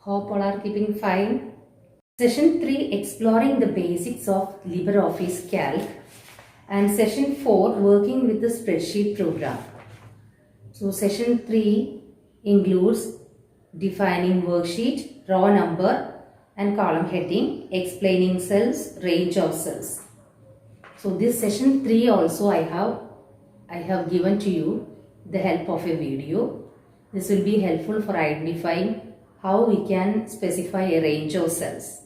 Hope all are keeping fine. Session 3 exploring the basics of LibreOffice Calc and session 4 working with the spreadsheet program. So session 3 includes defining worksheet, row number and column heading, explaining cells, range of cells. So this session 3 also I have given to you the help of a video. This will be helpful for identifying how we can specify a range of cells.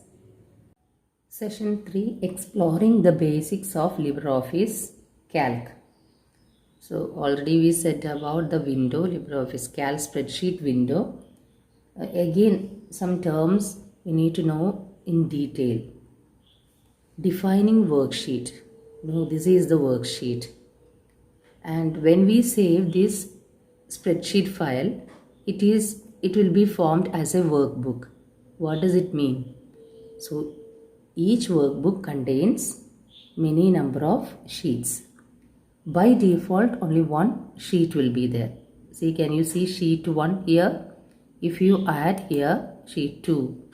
Session 3 exploring the basics of LibreOffice Calc. So already we said about the window, LibreOffice Calc spreadsheet window. Again, some terms we need to know in detail. Defining worksheet. No, this is the worksheet. And when we save this spreadsheet file, it will be formed as a workbook. What does it mean? So each workbook contains many number of sheets. By default, only one sheet will be there. See, can you see sheet 1 here? If you add here sheet 2,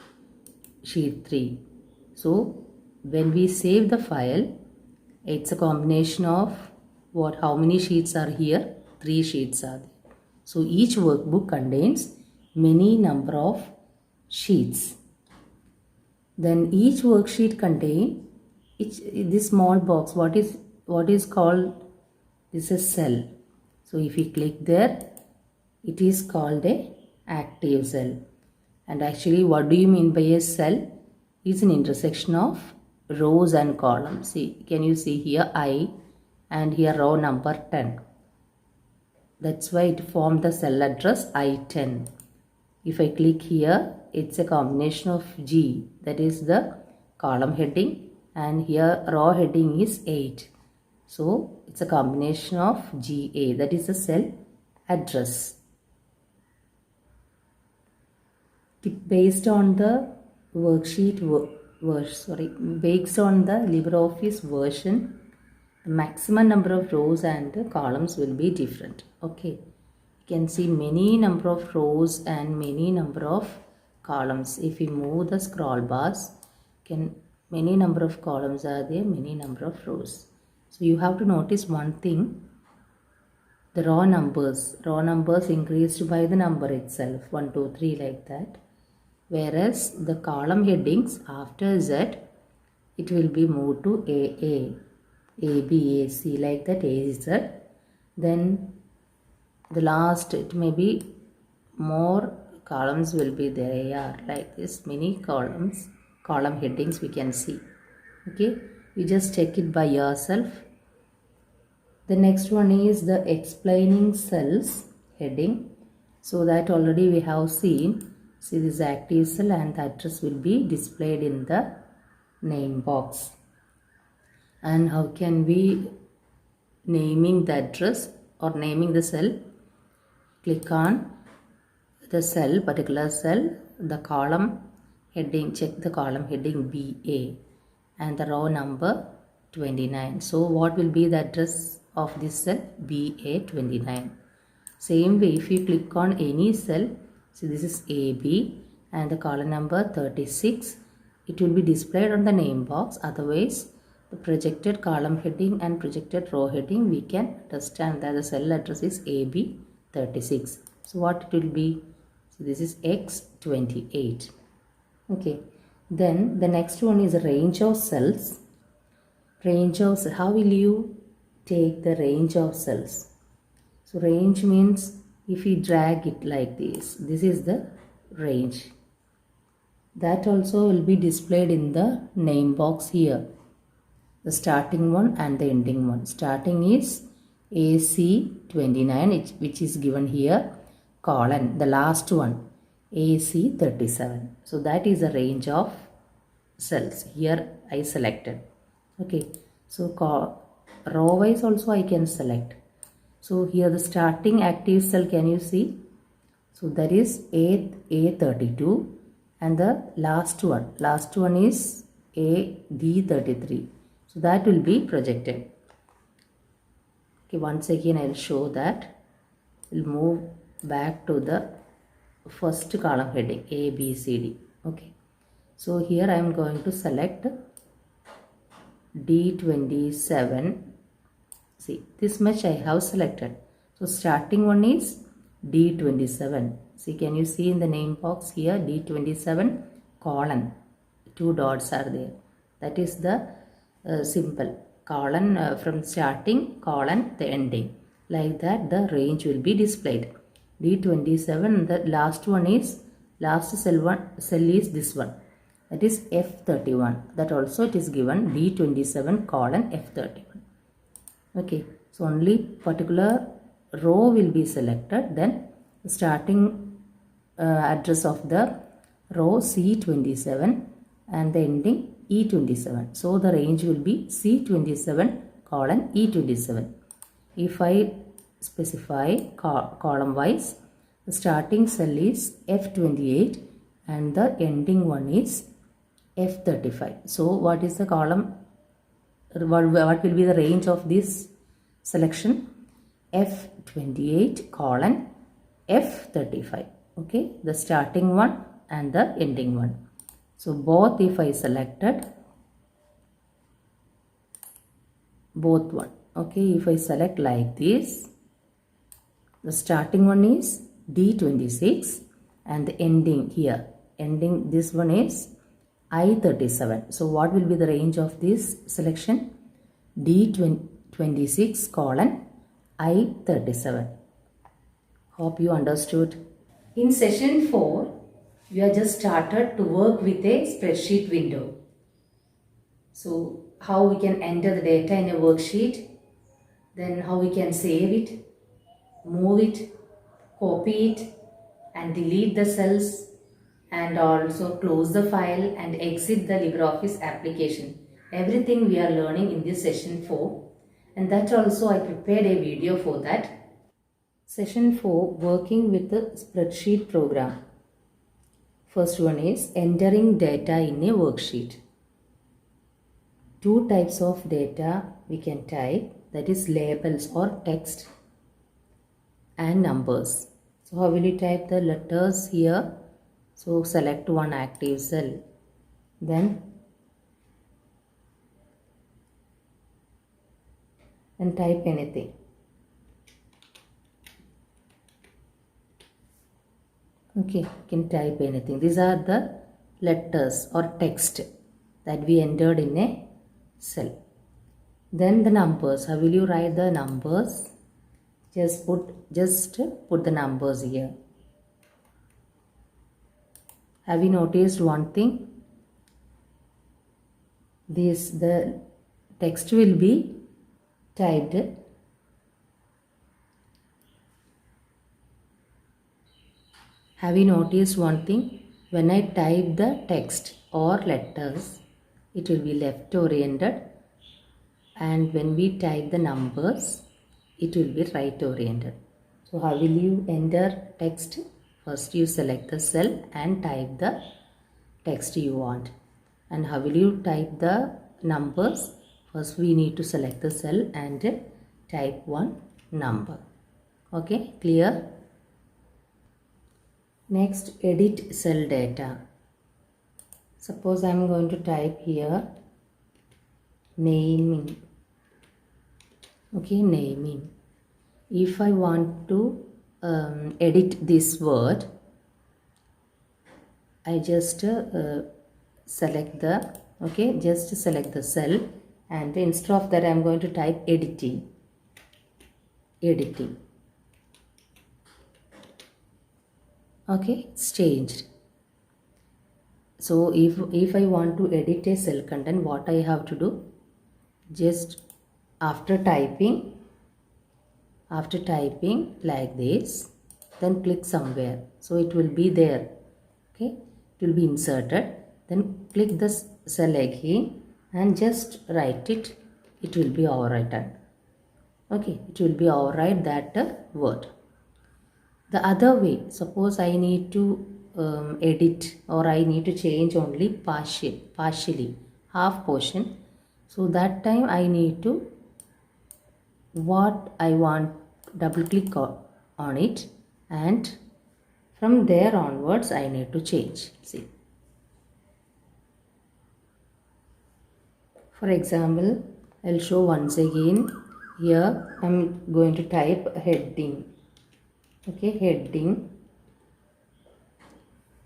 sheet 3. So when we save the file, it's a combination of how many sheets are here? 3 sheets are there. So each workbook contains many number of sheets. Then each worksheet contain this small box. What is called? This is cell. So if we click there, it is called a active cell. And actually, what do you mean by a cell? It's an intersection of rows and columns. See, can you see here I and here row number 10. That's why it formed the cell address I10. If I click here, it's a combination of G, that is the column heading, and here row heading is 8. So it's a combination of GA, that is the cell address. Based on the worksheet based on the LibreOffice version, the maximum number of rows and columns will be different. Okay, you can see many number of rows and many number of columns. If we move the scroll bars, many number of columns are there, many number of rows. So you have to notice one thing. The raw numbers increased by the number itself, 1, 2, 3 like that. Whereas the column headings after Z, it will be moved to AA, AB, AC like that, AZ. Then the last, it may be more columns will be there, AR like this, many column headings we can see. Okay, you just check it by yourself. The next one is the explaining cells heading. So that already we have seen. See, this active cell and the address will be displayed in the name box. And how can we naming the address or naming the cell? Click on the cell, particular cell, the column heading, check the column heading BA and the row number 29. So what will be the address of this cell? BA29. Same way, if you click on any cell, so this is AB and the column number 36, it will be displayed on the name box. Otherwise, the projected column heading and projected row heading, we can understand that the cell address is AB36. So what it will be? So this is X28. Okay. Then the next one is a range of cells. How will you take the range of cells? So range means if we drag it like this is the range. That also will be displayed in the name box here. The starting one and the ending one. Starting is AC29, which is given here, colon, the last one, AC37. So that is the range of cells. Here I selected. Okay, so row wise also I can select. So here the starting active cell, can you see? So that is A32 and the last one is AD33. So that will be projected. Okay, once again I will show that. We'll move back to the first column heading A, B, C, D. Okay. So here I am going to select D27. See, this much I have selected. So starting one is D27. See, can you see in the name box here D27 colon, 2 dots are there. That is the symbol. Colon from starting, colon the ending. Like that the range will be displayed. D27, the last one is, last cell is this one. That is F31. That also it is given D27 colon F31. Okay, so only particular row will be selected, then starting address of the row C27 and the ending E27. So the range will be C27 colon E27. If I specify column wise, the starting cell is F28 and the ending one is F35. So what is the column? What will be the range of this selection? F28 colon F35. Okay, the starting one and the ending one. So both, if I selected both one. Okay, if I select like this, the starting one is D26 and the ending here, ending this one is I37. So what will be the range of this selection? D26 colon I37. Hope you understood. In session 4, we have just started to work with a spreadsheet window. So how we can enter the data in a worksheet, then how we can save it, move it, copy it and delete the cells, and also close the file and exit the LibreOffice application. Everything we are learning in this session 4, and that also I prepared a video for that. Session 4, working with the spreadsheet program. First one is entering data in a worksheet. Two types of data we can type, that is labels or text and numbers. So how will you type the letters here? So select one active cell, then type anything. Okay, you can type anything. These are the letters or text that we entered in a cell. Then the numbers. How will you write the numbers? Just put the numbers here. Have you noticed one thing? The text will be typed Have you noticed one thing? When I type the text or letters, it will be left oriented, and when we type the numbers, it will be right oriented. So how will you enter text? First you select the cell and type the text you want. And how will you type the numbers? First we need to select the cell and type one number. Okay, clear? Next, edit cell data. Suppose I am going to type here naming. Okay, naming. If I want to edit this word, I just select the cell, and instead of that I am going to type editing. Okay, it's changed. So if I want to edit a cell content, what I have to do? Just after typing like this, then click somewhere. So it will be there. Okay, it will be inserted. Then click the cell again and just write it. It will be overwritten. Okay, it will be overwrite that word. The other way, suppose I need to edit, or I need to change only partially, half portion. So that time I need to, what I want, double click on it, and From there onwards I need to change. See. For example, I'll show once again. Here I'm going to type heading. Okay, heading.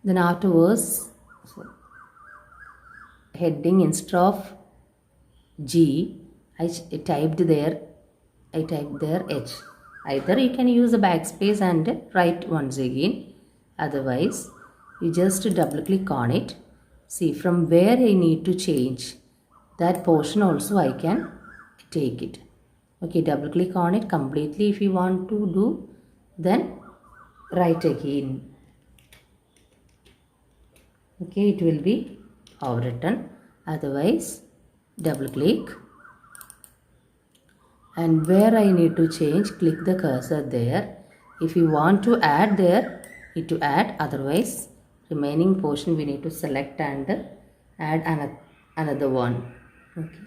Then afterwards, heading instead of G, I typed there H. Either you can use the backspace and write once again. Otherwise, you just double click on it. See from where I need to change. That portion also I can take it. Okay, double click on it completely if you want to do. Then write again. Okay, it will be overwritten. Otherwise, double click. And where I need to change, click the cursor there. If you want to add there, need to add. Otherwise, remaining portion we need to select and add another one. Okay.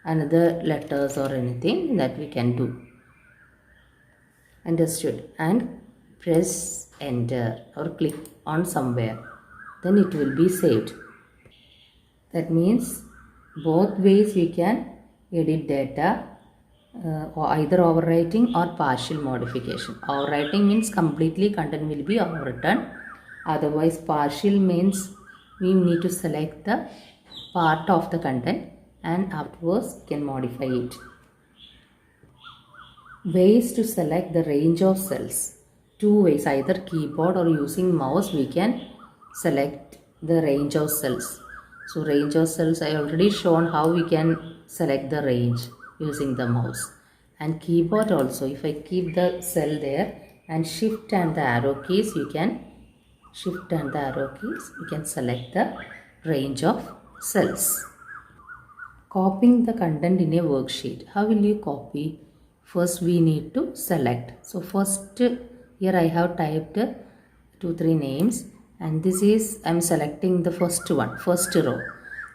Another letters or anything that we can do. Understood? And press enter or click on somewhere. Then it will be saved. That means both ways we can edit data. Or either overwriting or partial modification. Overwriting means completely content will be overwritten. Otherwise partial means we need to select the part of the content and afterwards can modify it. Ways to select the range of cells. Two ways, either keyboard or using mouse we can select the range of cells. So range of cells I already shown how we can select the range using the mouse. And keyboard also, if I keep the cell there and shift and the arrow keys, you can shift and the arrow keys, you can select the range of cells. Copying the content in a worksheet. How will you copy? First we need to select. So first here I have typed 2-3 names and this is I'm selecting the first one, first row,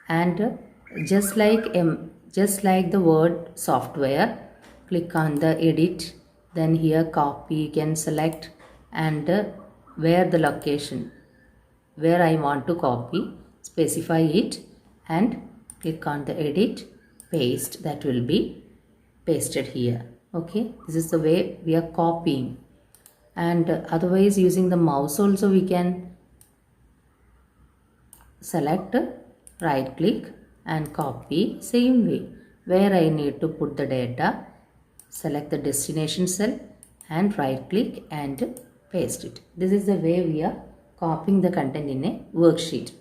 and just like the word software, click on the edit, then here copy you can select and where the location where I want to copy, specify it and click on the edit, paste, that will be pasted here. Okay, this is the way we are copying. And otherwise using the mouse also we can select, right click and copy. Same way, where I need to put the data, select the destination cell and right click and paste it. This is the way we are copying the content in a worksheet.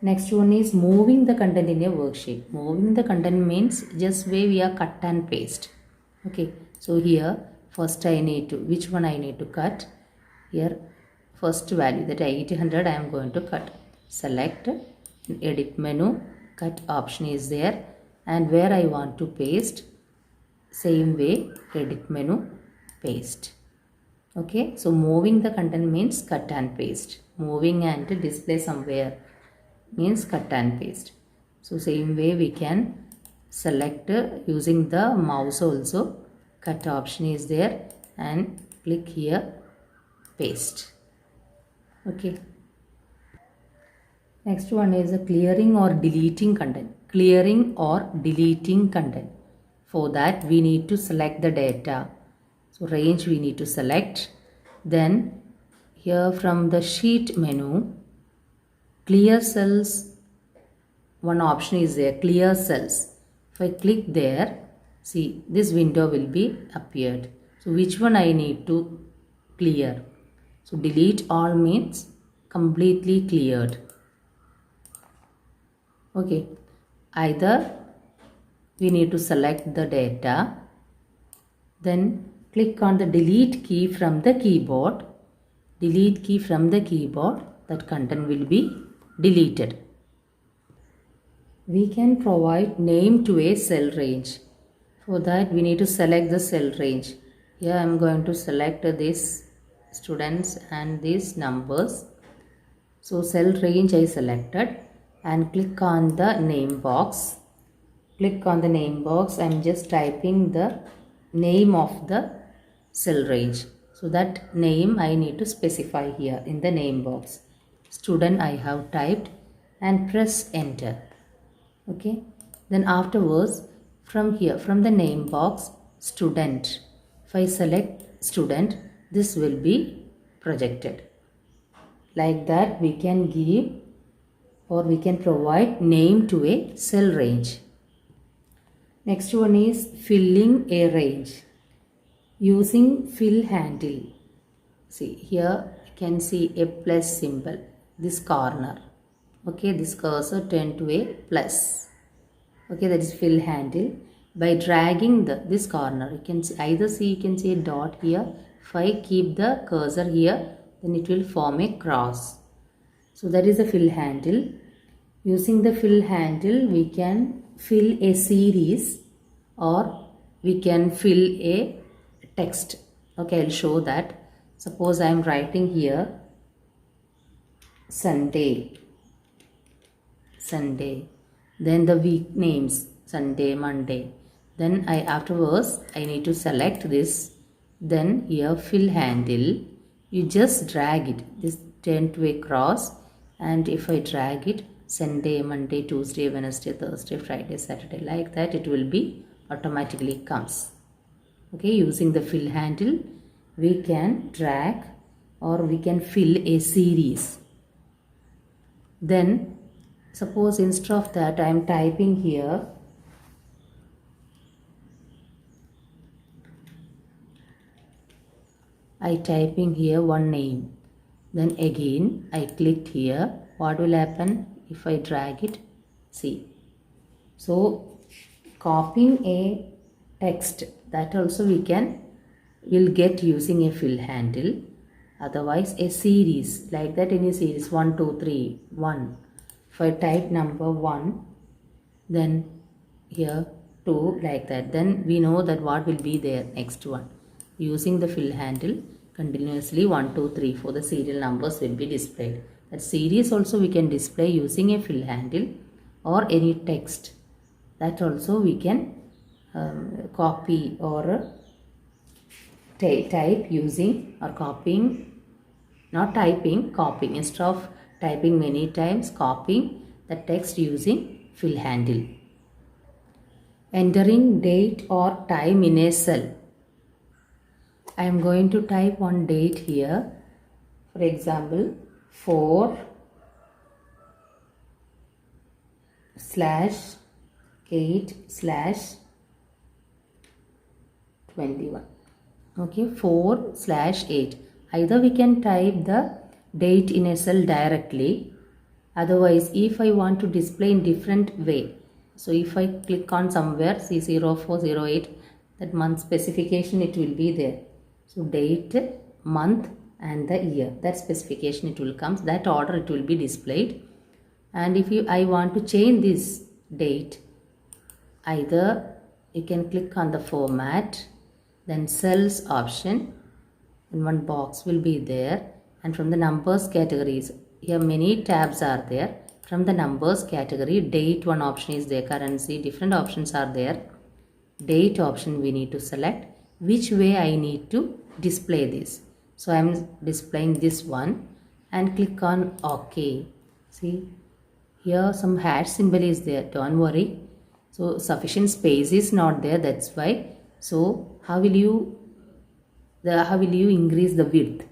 Next one is moving the content in a worksheet. Moving the content means just way we are cut and paste. Okay, so here first I need to, which one I need to cut? Here first value, that 800 I am going to cut. Select, edit menu, cut option is there, and where I want to paste, same way, edit menu, paste. Okay, so moving the content means cut and paste. Moving and display somewhere means cut and paste. So same way we can select using the mouse also, cut option is there and click here, paste. Okay. Next one is clearing or deleting content. Clearing or deleting content. For that we need to select the data. So range we need to select. Then here from the sheet menu, clear cells, one option is there, clear cells. If I click there, see this window will be appeared. So which one I need to clear? So delete all means completely cleared. Okay, either we need to select the data, then click on the delete key from the keyboard. Delete key from the keyboard, that content will be deleted. We can provide name to a cell range. For that we need to select the cell range. Here I am going to select this students and these numbers. So cell range I selected and click on the name box. Click on the name box. I am just typing the name of the cell range. So So that name I need to specify here in the name box. Student I have typed and press enter. Okay. Then afterwards, from here, from the name box, student. If I select student, this will be projected. Like that we can give or we can provide name to a cell range. Next one is filling a range using fill handle. See here you can see a plus symbol, this corner. Okay, this cursor turn to a plus. Okay, that is fill handle. By dragging this corner, you can see a dot here. If I keep the cursor here, then it will form a cross. So that is the fill handle. Using the fill handle, we can fill a series or we can fill a text. Okay, I'll show that. Suppose I am writing here Sunday. Then the week names Sunday, Monday. Then afterwards I need to select this. Then here fill handle. You just drag it. This turn to a cross, and if I drag it, Sunday, Monday, Tuesday, Wednesday, Thursday, Friday, Saturday, like that it will be automatically comes. Okay, using the fill handle we can drag or we can fill a series. Then suppose instead of that I am typing here one name. Then again I clicked here. What will happen if I drag it? See. So copying a text, that also will get using a fill handle. Otherwise a series, like that any series 1, 2, 3, 1. If I type number 1, then here 2, like that, then we know that what will be there next one. Using the fill handle continuously 1, 2, 3, 4 the serial numbers will be displayed. That series also we can display using a fill handle or any text. That also we can copy or type using or copying, not typing, copying. Instead of typing many times, copying the text using fill handle. Entering date or time in a cell. I am going to type one date here. For example, 4/8/21. Okay, 4/8. Either we can type the date in a cell directly. Otherwise, if I want to display in different way, so if I click on somewhere, see 0408, that month specification it will be there. So date, month and the year, that specification it will come, that order it will be displayed. And if I want to change this date, either you can click on the format, then cells option, and one box will be there, and from the numbers categories, here many tabs are there. From the numbers category, date one option is there, currency, different options are there. Date option we need to select which way I need to display this. So I am displaying this one and click on OK. See here some hash symbol is there, don't worry. So sufficient space is not there, that's why. So how will you increase the width?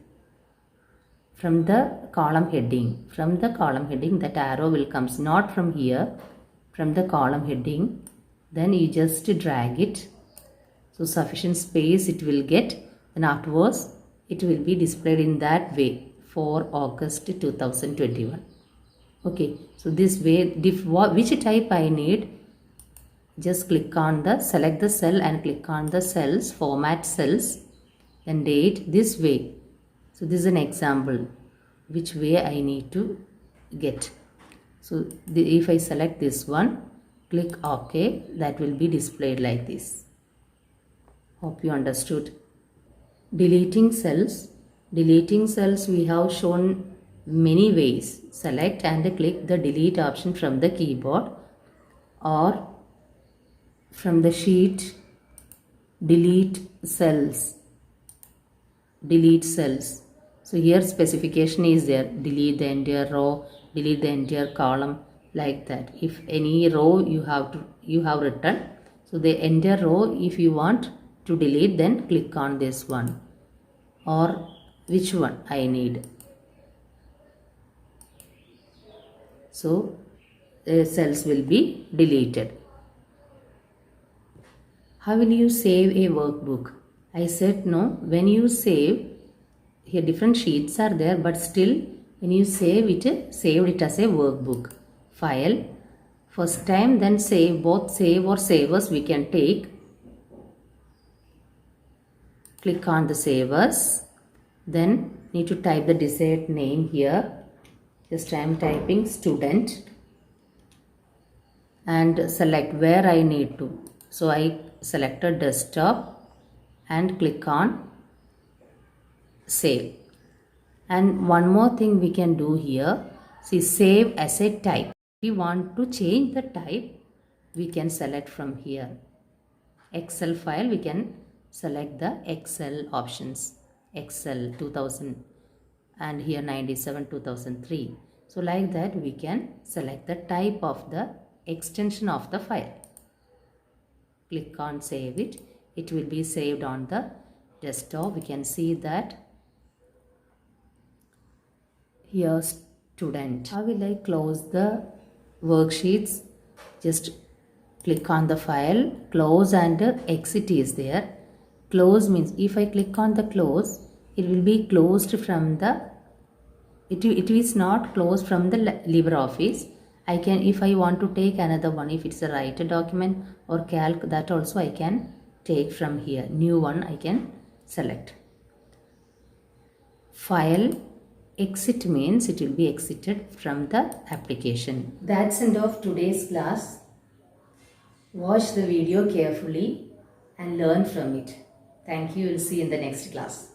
From the column heading. From the column heading that arrow will comes, not from here, from the column heading. Then you just drag it. So sufficient space it will get, and afterwards it will be displayed in that way for August 2021. Okay, so this way, which type I need, just click on select the cell and click on the cells, format cells, then date this way. So this is an example which way I need to get. So if I select this one, click OK, that will be displayed like this. Hope you understood. Deleting cells. Deleting cells we have shown many ways. Select and click the delete option from the keyboard, or from the sheet delete cells. delete cells. So here specification is there, delete the entire row, delete the entire column, like that. If any row you have written, so the entire row if you want to delete, then click on this one, or which one I need. So cells will be deleted. How will you save a workbook? I said no. When you save, here different sheets are there, but still when you save it, saved it as a workbook. File, first time, then save. Both save or savers we can take. Click on the savers. Then need to type the desired name here. Just I am typing student and select where I need to. So I selected desktop and click on save. And one more thing we can do here, see, save as a type. If we want to change the type, we can select from here. Excel file, we can select the Excel options, Excel 2000 and here 97 2003. So like that we can select the type of the extension of the file. Click on save it. It will be saved on the desktop. We can see that here student. How will I close the worksheets? Just click on the file, close, and exit is there. Close means if I click on the close, it will be closed from the, it is not closed from the LibreOffice. I can, if I want to take another one, if it's a writer document or calc, that also I can take from here. New one I can select. File, exit means it will be exited from the application. That's end of today's class. Watch the video carefully and learn from it. Thank you. We'll see you in the next class.